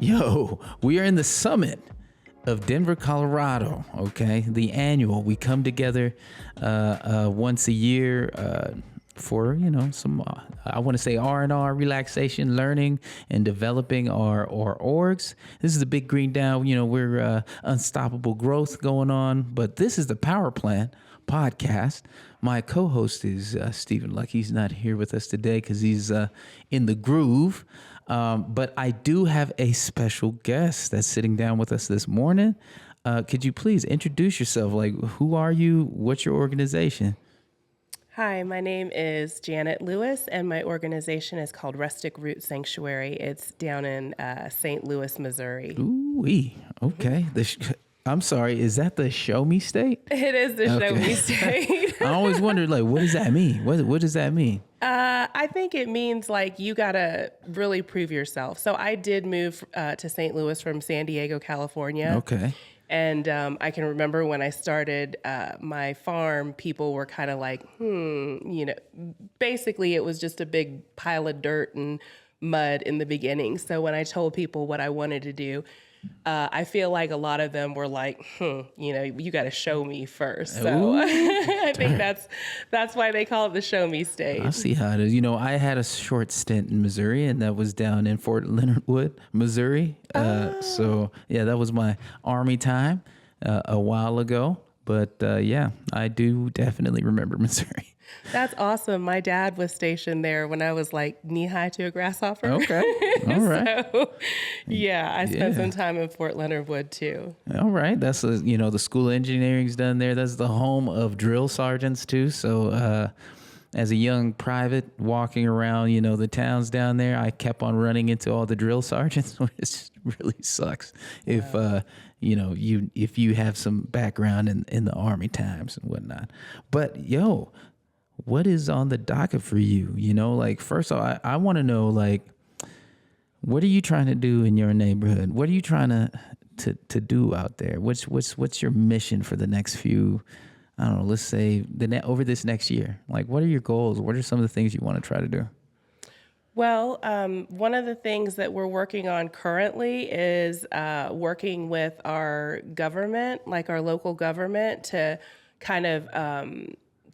Yo, we are in the summit of Denver, Colorado. Okay, the annual. We come together once a year for some I want to say R&R, relaxation, learning, and developing our orgs. This is the Big Green Down. We're unstoppable growth going on, but this is the Power Plan podcast. My co-host is Stephen Luck. He's not here with us today because he's in the groove. But I do have a special guest that's sitting down with us this morning. Could you please introduce yourself? Like, who are you? What's your organization? Hi, my name is Janett Lewis, and my organization is called Rustic Root Sanctuary. It's down in St. Louis, Missouri. Ooh-wee. Okay. I'm sorry, is that the Show Me State? It is the Show Me State. I always wondered, like, what does that mean? What does that mean? I think it means, like, you got to really prove yourself. So I did move to St. Louis from San Diego, California. Okay. And I can remember when I started my farm, people were kind of like, basically it was just a big pile of dirt and mud in the beginning. So when I told people what I wanted to do, I feel like a lot of them were like, you got to show me first. So I think that's why they call it the Show Me State. I see how it is. I had a short stint in Missouri, and that was down in Fort Leonard Wood, Missouri. So, yeah, that was my Army time a while ago. But, I do definitely remember Missouri. That's awesome. My dad was stationed there when I was like knee high to a grasshopper. Okay. All right. So, I spent some time in Fort Leonard Wood too. All right. That's, the School of Engineering's done there. That's the home of drill sergeants too. So, as a young private walking around, the towns down there, I kept on running into all the drill sergeants, which really sucks. Wow. If you have some background in the Army times and whatnot. But what is on the docket for you? First of all, I want to know, like, what are you trying to do in your neighborhood? What are you trying to do out there? What's your mission for the next few, I don't know, let's say over this next year? Like, what are your goals? What are some of the things you want to try to do? Well, one of the things that we're working on currently is working with our government, like our local government, to kind of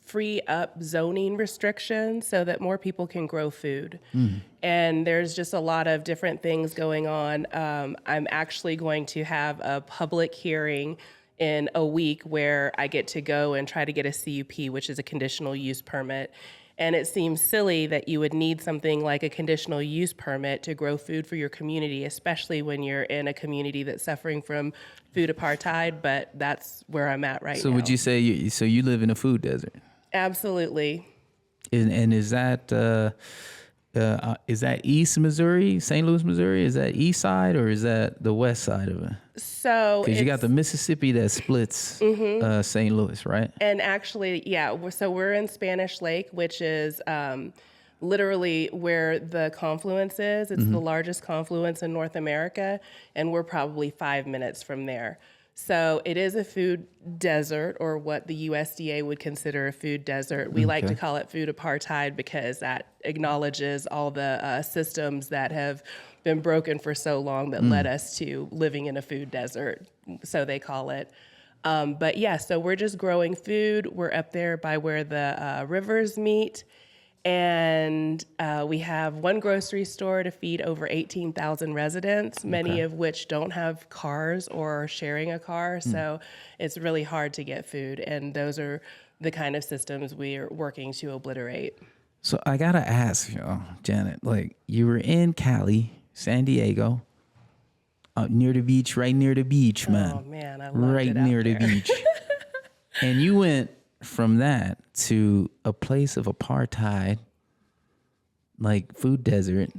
free up zoning restrictions so that more people can grow food. And there's just a lot of different things going on. I'm actually going to have a public hearing in a week where I get to go and try to get a CUP, which is a conditional use permit. And it seems silly that you would need something like a conditional use permit to grow food for your community, especially when you're in a community that's suffering from food apartheid, but that's where I'm at right now. So would you say, you live in a food desert? Absolutely. And is that East Missouri, St. Louis, Missouri? Is that east side or is that the west side of it? So because you got the Mississippi that splits St. Louis, right? And actually, so we're in Spanish Lake, which is literally where the confluence is. It's the largest confluence in North America, and we're probably 5 minutes from there. So it is a food desert, or what the USDA would consider a food desert. We like to call it food apartheid because that acknowledges all the systems that have been broken for so long that led us to living in a food desert, so they call it. So we're just growing food. We're up there by where the rivers meet. And we have one grocery store to feed over 18,000 residents, many of which don't have cars or are sharing a car. So it's really hard to get food. And those are the kind of systems we are working to obliterate. So I got to ask, Janett, like, you were in Cali, San Diego, near the beach, right near the beach, man. Oh, man, I loved right it out near there. the beach. And you went from that to a place of apartheid, like food desert.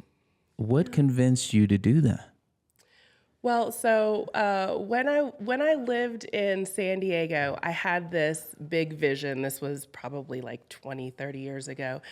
What convinced you to do that? Well, so when I lived in San Diego, I had this big vision. This was probably like 20, 30 years ago.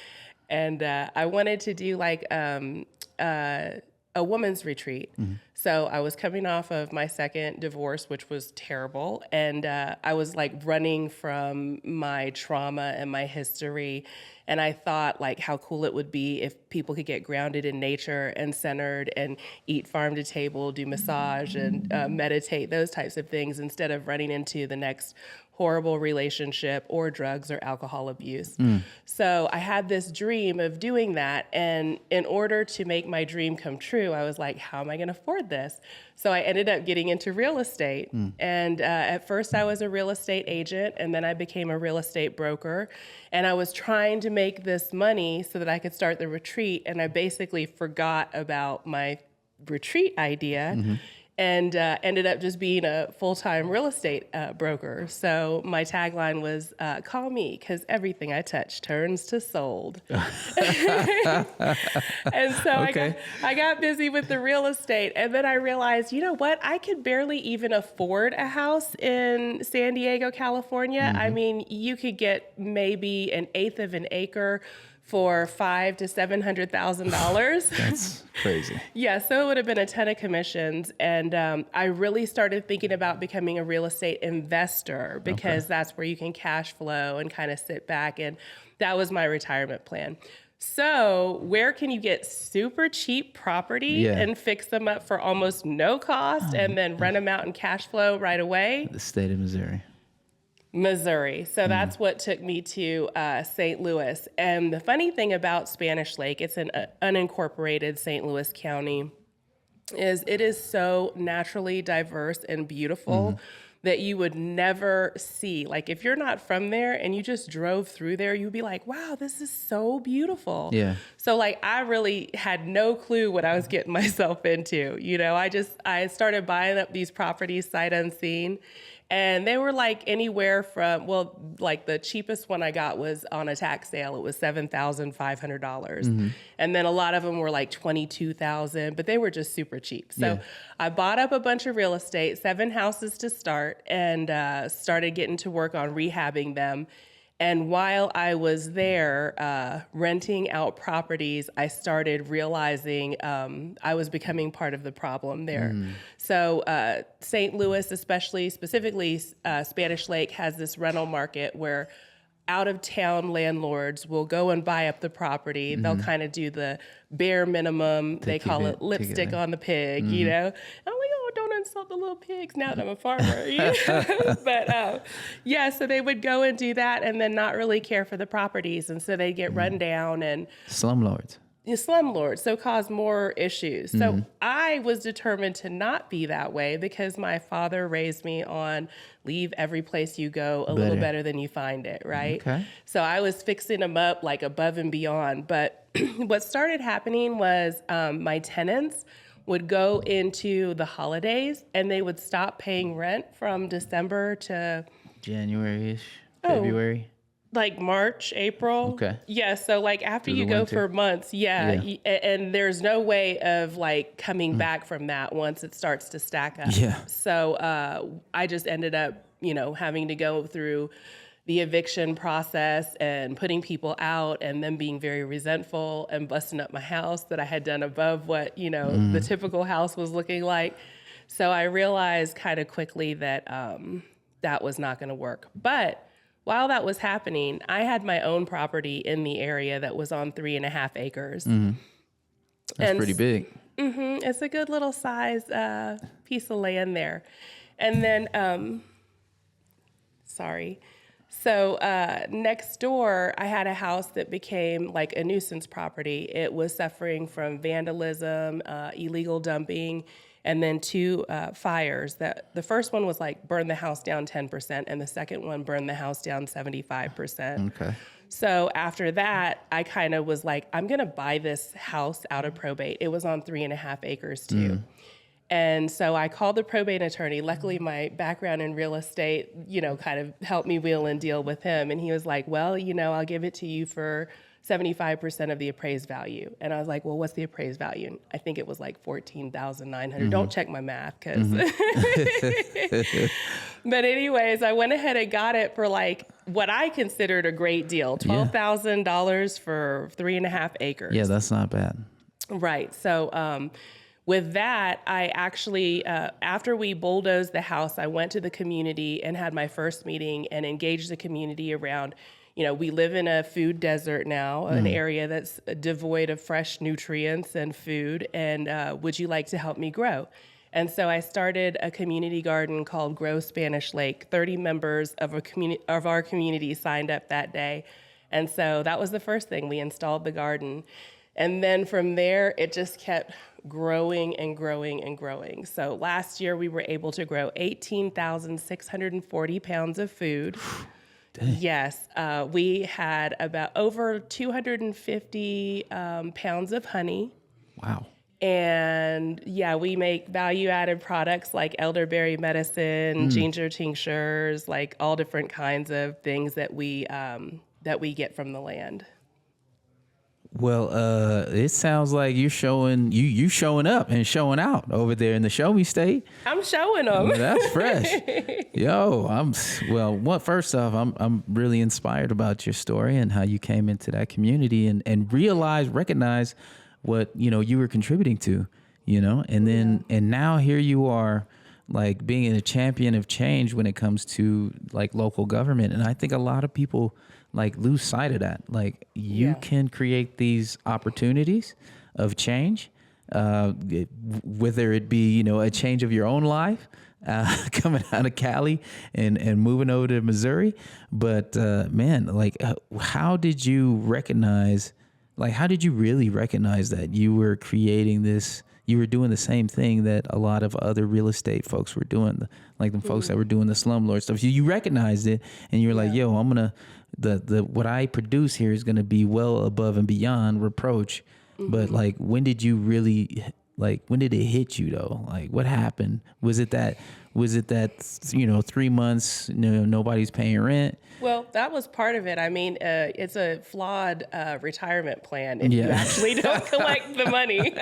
And I wanted to do like a a woman's retreat. So I was coming off of my second divorce, which was terrible. And I was like running from my trauma and my history. And I thought like how cool it would be if people could get grounded in nature and centered and eat farm to table, do massage and meditate, those types of things, instead of running into the next horrible relationship or drugs or alcohol abuse. So I had this dream of doing that. And in order to make my dream come true, I was like, how am I going to afford this? So I ended up getting into real estate. And at first I was a real estate agent, and then I became a real estate broker. And I was trying to make this money so that I could start the retreat. And I basically forgot about my retreat idea. And ended up just being a full-time real estate broker. So my tagline was, call me, because everything I touch turns to sold. And so I got busy with the real estate. And then I realized, you know what? I could barely even afford a house in San Diego, California. I mean, you could get maybe an eighth of an acre for $500,000 to $700,000. That's crazy. Yeah, so it would have been a ton of commissions. And I really started thinking about becoming a real estate investor, because that's where you can cash flow and kind of sit back. And that was my retirement plan. So where can you get super cheap property and fix them up for almost no cost and then rent them out and cash flow right away? The state of Missouri. So that's what took me to St. Louis. And the funny thing about Spanish Lake, it's an unincorporated St. Louis County, is it is so naturally diverse and beautiful that you would never see. Like if you're not from there and you just drove through there, you'd be like, wow, this is so beautiful. Yeah. So like I really had no clue what I was getting myself into. You know, I started buying up these properties sight unseen. And they were like anywhere from, well, like the cheapest one I got was on a tax sale. It was $7,500. And then a lot of them were like $22,000, but they were just super cheap. So I bought up a bunch of real estate, 7 houses to start, and started getting to work on rehabbing them. And while I was there renting out properties, I started realizing I was becoming part of the problem there. So St. Louis, specifically Spanish Lake, has this rental market where out-of-town landlords will go and buy up the property. They'll kind of do the bare minimum. They call it lipstick on the pig, you know? And I'm like, oh, don't insult the little pigs now that I'm a farmer. You know? But so they would go and do that and then not really care for the properties. And so they'd get run down and Slumlords. Slumlords, so cause more issues. So I was determined to not be that way, because my father raised me on leave every place you go a little better than you find it, right? Okay. So I was fixing them up like above and beyond. But what started happening was my tenants would go into the holidays and they would stop paying rent from December to January-ish, February. Like March, April. Okay. Yeah. So like after you go for months, and there's no way of like coming back from that once it starts to stack up. Yeah. So I just ended up, you know, having to go through the eviction process and putting people out and them being very resentful and busting up my house that I had done above what, you know, the typical house was looking like. So I realized kind of quickly that that was not going to work. But while that was happening, I had my own property in the area that was on 3.5 acres. That's pretty big. It's a good little size piece of land there. And then, So next door, I had a house that became like a nuisance property. It was suffering from vandalism, illegal dumping, and then 2 fires. That the first one was like burn the house down 10%, and the second one burned the house down 75%. Okay. So after that, I kind of was like, I'm gonna buy this house out of probate. It was on 3.5 acres too. And so I called the probate attorney. Luckily, my background in real estate, you know, kind of helped me wheel and deal with him. And he was like, well, you know, I'll give it to you for 75% of the appraised value. And I was like, well, what's the appraised value? And I think it was like $14,900. Don't check my math, because. But anyways, I went ahead and got it for like what I considered a great deal, $12,000 for 3.5 acres. Yeah, that's not bad. Right. So with that, I actually, after we bulldozed the house, I went to the community and had my first meeting and engaged the community around, we live in a food desert now, an area that's devoid of fresh nutrients and food. And would you like to help me grow? And so I started a community garden called Grow Spanish Lake. 30 members of our community signed up that day. And so that was the first thing. We installed the garden. And then from there, it just kept growing and growing and growing. So last year, we were able to grow 18,640 pounds of food. Dang. Yes, we had about over 250 pounds of honey. Wow. And yeah, we make value-added products like elderberry medicine, ginger tinctures, like all different kinds of things that we get from the land. Well, it sounds like you're showing you showing up and showing out over there in the Show Me State. I'm showing them. Well, that's fresh. First off, I'm really inspired about your story and how you came into that community and recognize what, you were contributing to, and now here you are, like being a champion of change when it comes to like local government. And I think a lot of people like lose sight of that. Like you can create these opportunities of change, whether it be, a change of your own life, coming out of Cali and moving over to Missouri. But how did you really recognize that you were creating this? You were doing the same thing that a lot of other real estate folks were doing, like the folks that were doing the slumlord stuff. You recognized it, and you were like, "Yo, I'm gonna what I produce here is gonna be well above and beyond reproach." But like, when did you really when did it hit you though? Like, what happened? Was it that 3 months nobody's paying rent? Well, that was part of it. I mean, it's a flawed retirement plan if you actually don't collect the money.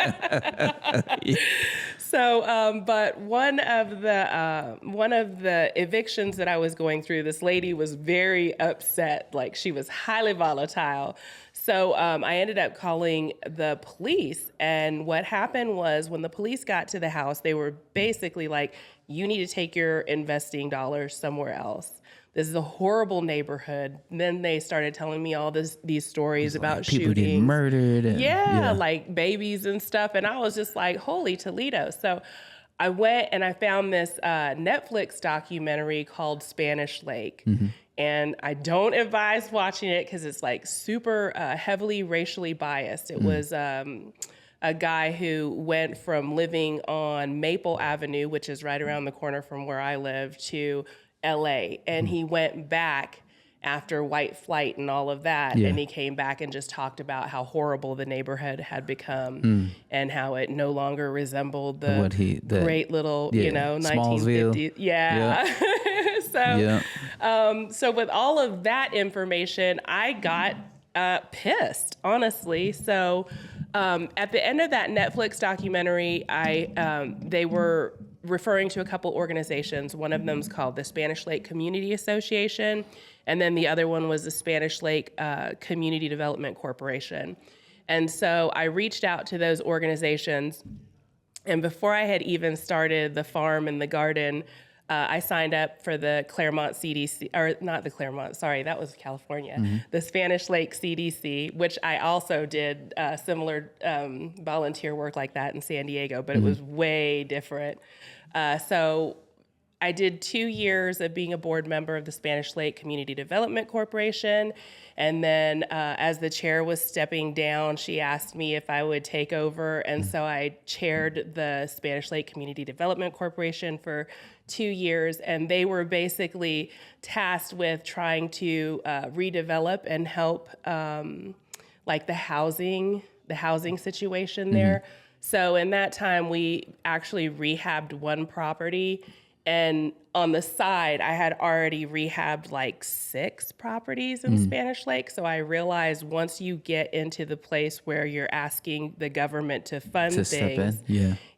So, but one of the evictions that I was going through, this lady was very upset. Like, she was highly volatile. So I ended up calling the police. And what happened was, when the police got to the house, they were basically like, "You need to take your investing dollars somewhere else. This is a horrible neighborhood." And then they started telling me all these stories about like people shootings. getting murdered. And, like babies and stuff. And I was just like, holy Toledo. So I went and I found this Netflix documentary called Spanish Lake. And I don't advise watching it because it's like super heavily racially biased. It was a guy who went from living on Maple Avenue, which is right around the corner from where I live, to LA. And he went back after white flight and all of that. And he came back and just talked about how horrible the neighborhood had become and how it no longer resembled the great little, 1950s. So with all of that information, I got pissed, honestly. So at the end of that Netflix documentary, they were referring to a couple organizations. One of them is called the Spanish Lake Community Association, and then the other one was the Spanish Lake Community Development Corporation. And so I reached out to those organizations, and before I had even started the farm and the garden, I signed up for the Claremont CDC, or not the Claremont, sorry, that was California, the Spanish Lake CDC, which I also did similar volunteer work like that in San Diego, but it was way different. So I did 2 years of being a board member of the Spanish Lake Community Development Corporation. And then as the chair was stepping down, she asked me if I would take over. And so I chaired the Spanish Lake Community Development Corporation for 2 years. And they were basically tasked with trying to redevelop and help like the housing situation there. So in that time, we actually rehabbed one property. And on the side, I had already rehabbed like 6 properties in Spanish Lake. So I realized once you get into the place where you're asking the government to fund things,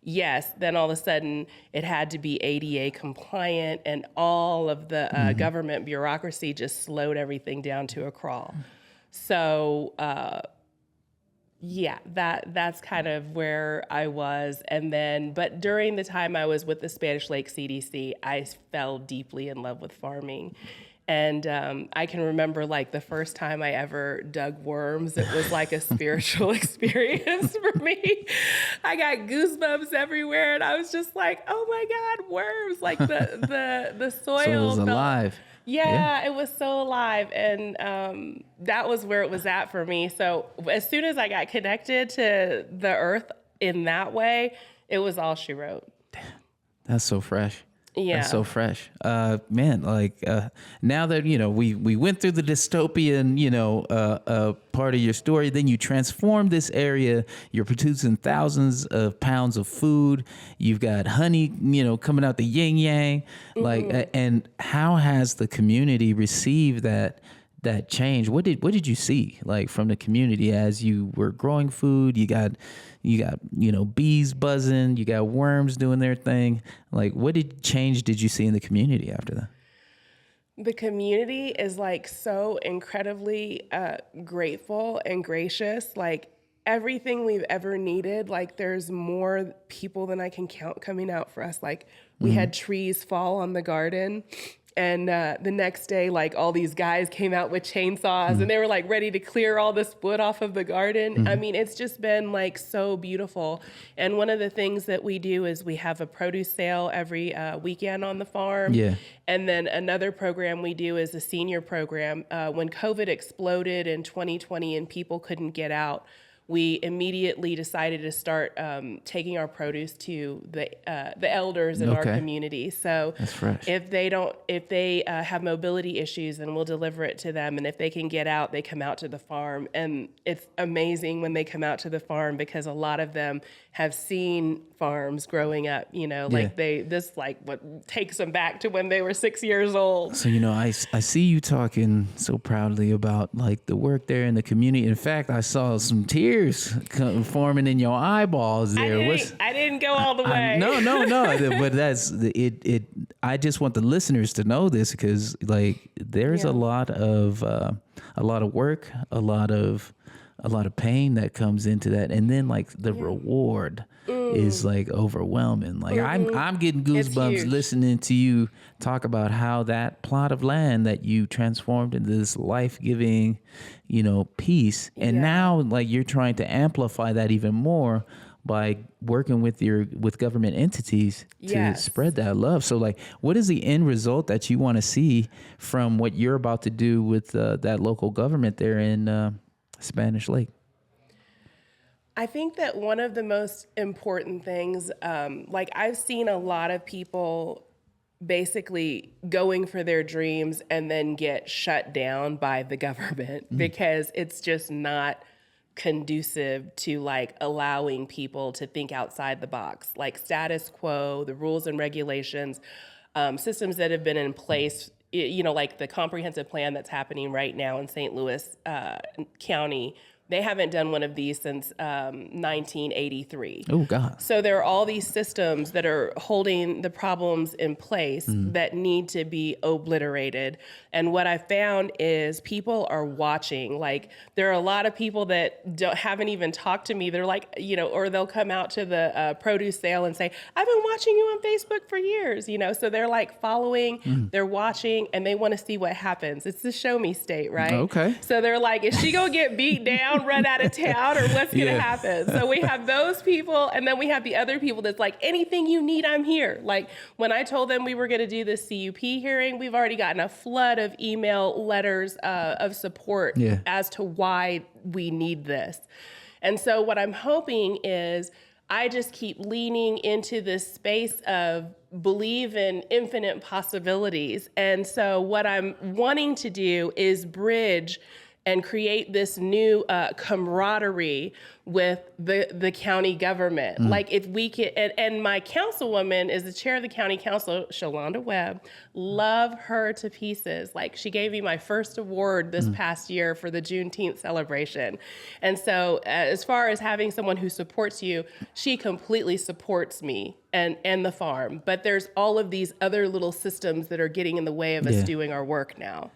yes, then all of a sudden it had to be ADA compliant, and all of the government bureaucracy just slowed everything down to a crawl. So Yeah, that's kind of where I was. And then, but during the time I was with the Spanish Lake CDC, I fell deeply in love with farming. And I can remember like the first time I ever dug worms, it was like a spiritual experience for me. I got goosebumps everywhere, and I was just like, "Oh my God, worms!" Like the soil So it was felt, alive. yeah, it was so alive, and that was where it was at for me. So as soon as I got connected to the earth in that way, it was all she wrote. That's so fresh. Yeah. That's so fresh. Man, like now that, we went through the dystopian, part of your story, then you transformed this area. You're producing thousands of pounds of food. You've got honey, coming out the yin yang. Like, and how has the community received that change? What did you see like from the community as you were growing food? You got bees buzzing, you got worms doing their thing. Like, what change did you see in the community after that? The community is like so incredibly grateful and gracious. Like everything we've ever needed, like there's more people than I can count coming out for us. Like we had trees fall on the garden. And the next day, like all these guys came out with chainsaws and they were like ready to clear all this wood off of the garden. I mean, it's just been like so beautiful. And one of the things that we do is we have a produce sale every weekend on the farm. Yeah. And then another program we do is a senior program. When COVID exploded in 2020 and people couldn't get out, we immediately decided to start taking our produce to the elders in our community. So that's fresh. If they have mobility issues, then we'll deliver it to them. And if they can get out, they come out to the farm. And it's amazing when they come out to the farm because a lot of them have seen farms growing up, like what takes them back to when they were 6 years old. So, I see you talking so proudly about like the work there in the community. In fact, I saw some tears forming in your eyeballs there. I didn't go all the way. No. But that's it. I just want the listeners to know this because like there's a lot of work, a lot of pain that comes into that, and then like the reward is like overwhelming. Like I'm getting goosebumps listening to you talk about how that plot of land that you transformed into this life-giving, piece, and now like you're trying to amplify that even more by working with government entities to spread that love. So like, what is the end result that you want to see from what you're about to do with that local government there in Spanish Lake? I think that one of the most important things, like I've seen a lot of people basically going for their dreams and then get shut down by the government because it's just not conducive to like allowing people to think outside the box. Like status quo, the rules and regulations, systems that have been in place, like the comprehensive plan that's happening right now in St. Louis County. They haven't done one of these since 1983. Oh, God. So there are all these systems that are holding the problems in place that need to be obliterated. And what I found is people are watching. Like there are a lot of people that haven't even talked to me. They're like, or they'll come out to the produce sale and say, I've been watching you on Facebook for years, So they're like following, they're watching, and they want to see what happens. It's the show me state, right? Okay. So they're like, is she going to get beat down, run out of town, or what's going to happen? So we have those people, and then we have the other people that's like, anything you need, I'm here. Like when I told them we were going to do this CUP hearing, we've already gotten a flood of email letters of support as to why we need this. And so what I'm hoping is I just keep leaning into this space of believe in infinite possibilities. And so what I'm wanting to do is bridge and create this new camaraderie with the county government. Like if we can, and my councilwoman is the chair of the county council, Shalonda Webb. Love her to pieces. Like she gave me my first award this past year for the Juneteenth celebration. And so as far as having someone who supports you, she completely supports me and the farm. But there's all of these other little systems that are getting in the way of us doing our work now.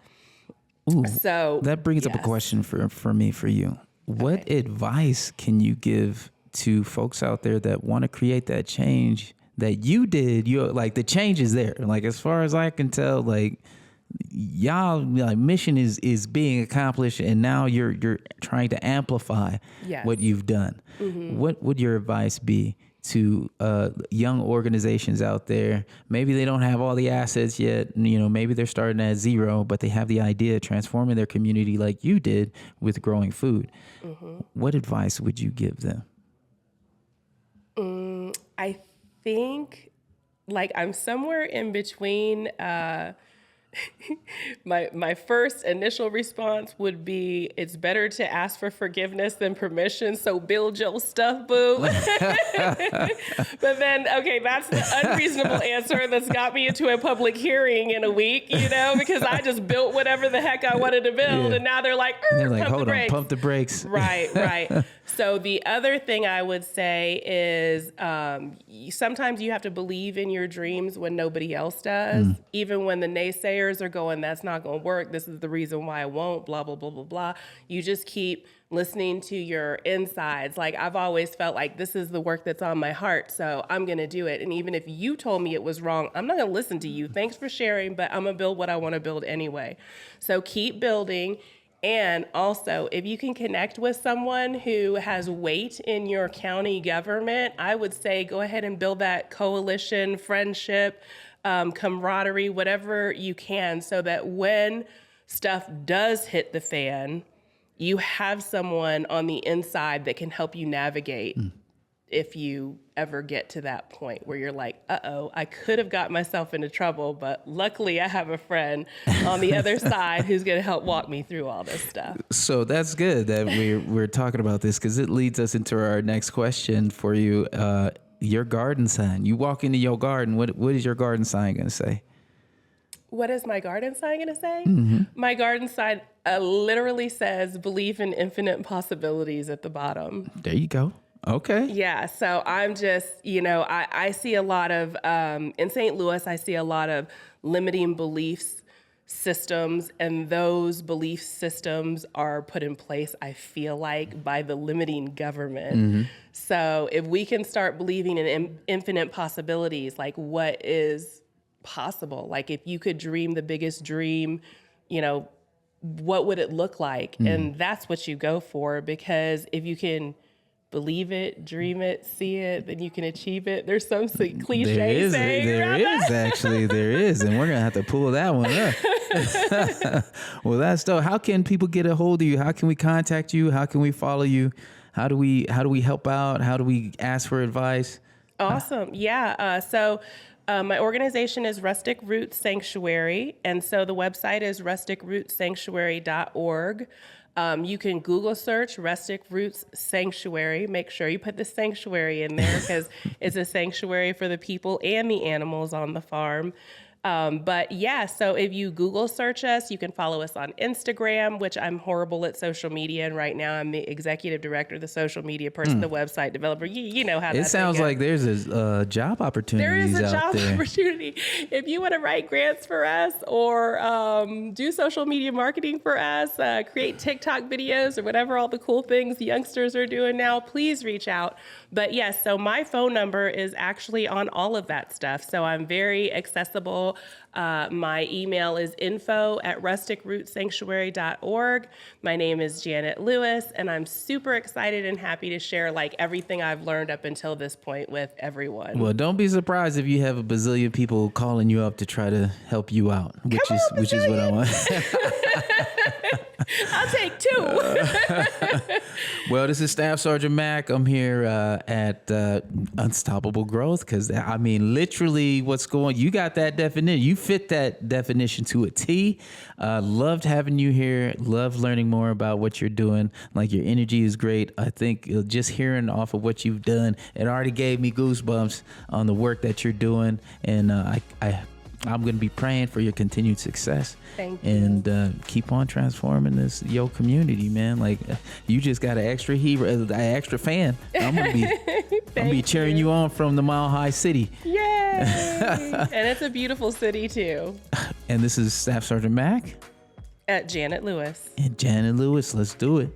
Ooh, so that brings up a question for me, for you. What advice can you give to folks out there that want to create that change that you did? You're like, the change is there. Like, as far as I can tell, like, y'all like mission is being accomplished, and now you're trying to amplify Yes. what you've done. What would your advice be to young organizations out there? Maybe they don't have all the assets yet. Maybe they're starting at zero, but they have the idea of transforming their community like you did with growing food. What advice would you give them? I think like I'm somewhere in between. My first initial response would be, it's better to ask for forgiveness than permission, so build your stuff, boo. But then, okay, that's the unreasonable answer that's got me into a public hearing in a week, because I just built whatever the heck I wanted to build, and now they're like, hold on, pump the brakes. Right. So the other thing I would say is sometimes you have to believe in your dreams when nobody else does, even when the naysayers are going, that's not going to work. This is the reason why I won't, blah, blah, blah, blah, blah. You just keep listening to your insides. Like, I've always felt like this is the work that's on my heart, so I'm going to do it. And even if you told me it was wrong, I'm not going to listen to you. Thanks for sharing, but I'm going to build what I want to build anyway. So keep building. And also, if you can connect with someone who has weight in your county government, I would say go ahead and build that coalition, friendship, camaraderie, whatever you can, so that when stuff does hit the fan, you have someone on the inside that can help you navigate if you ever get to that point where you're like, I could have got myself into trouble, but luckily I have a friend on the other side who's going to help walk me through all this stuff. So that's good that we're talking about this, because it leads us into our next question for you. Your garden sign. You walk into your garden. What is your garden sign going to say? What is my garden sign going to say? My garden sign literally says, believe in infinite possibilities at the bottom. There you go. Okay. Yeah. So I'm just, I see a lot of, in St. Louis, I see a lot of limiting beliefs systems, and those belief systems are put in place, I feel like, by the limiting government. So if we can start believing in infinite possibilities, like what is possible, like if you could dream the biggest dream, what would it look like? And that's what you go for, because if you can believe it, dream it, see it, then you can achieve it. There's some cliche saying there is, and we're gonna have to pull that one up. Well, that's dope. How can people get a hold of you? How can we contact you? How can we follow you? How do we help out? How do we ask for advice? Awesome. Yeah. So my organization is Rustic Roots Sanctuary, and so the website is rusticrootssanctuary.org. You can Google search Rustic Roots Sanctuary. Make sure you put the sanctuary in there, because it's a sanctuary for the people and the animals on the farm. But yeah, so if you Google search us, you can follow us on Instagram, which I'm horrible at social media. And right now I'm the executive director, the social media person, the website developer. You know how that It sounds goes. like there's a job opportunity. There is a job opportunity. If you want to write grants for us, or do social media marketing for us, create TikTok videos, or whatever all the cool things the youngsters are doing now, please reach out. But yes, so my phone number is actually on all of that stuff. So I'm very accessible. My email is info@rusticrootssanctuary.org. My name is Janett Lewis, and I'm super excited and happy to share like everything I've learned up until this point with everyone. Well, don't be surprised if you have a bazillion people calling you up to try to help you out, which is what I want. I'll take two. Well, this is Staff Sergeant Mac. I'm here at Unstoppable Growth, because I mean, literally, what's going? You got that definition. You fit that definition to a T. Loved having you here. Love learning more about what you're doing. Like, your energy is great. I think just hearing off of what you've done, it already gave me goosebumps on the work that you're doing, and I'm going to be praying for your continued success. Thank you. And keep on transforming your community, man. Like, you just got an extra hero, an extra fan. I'm going to be cheering you on from the Mile High City. Yay! And it's a beautiful city, too. And this is Staff Sergeant Mac. At Janett Lewis. And Janett Lewis. Let's do it.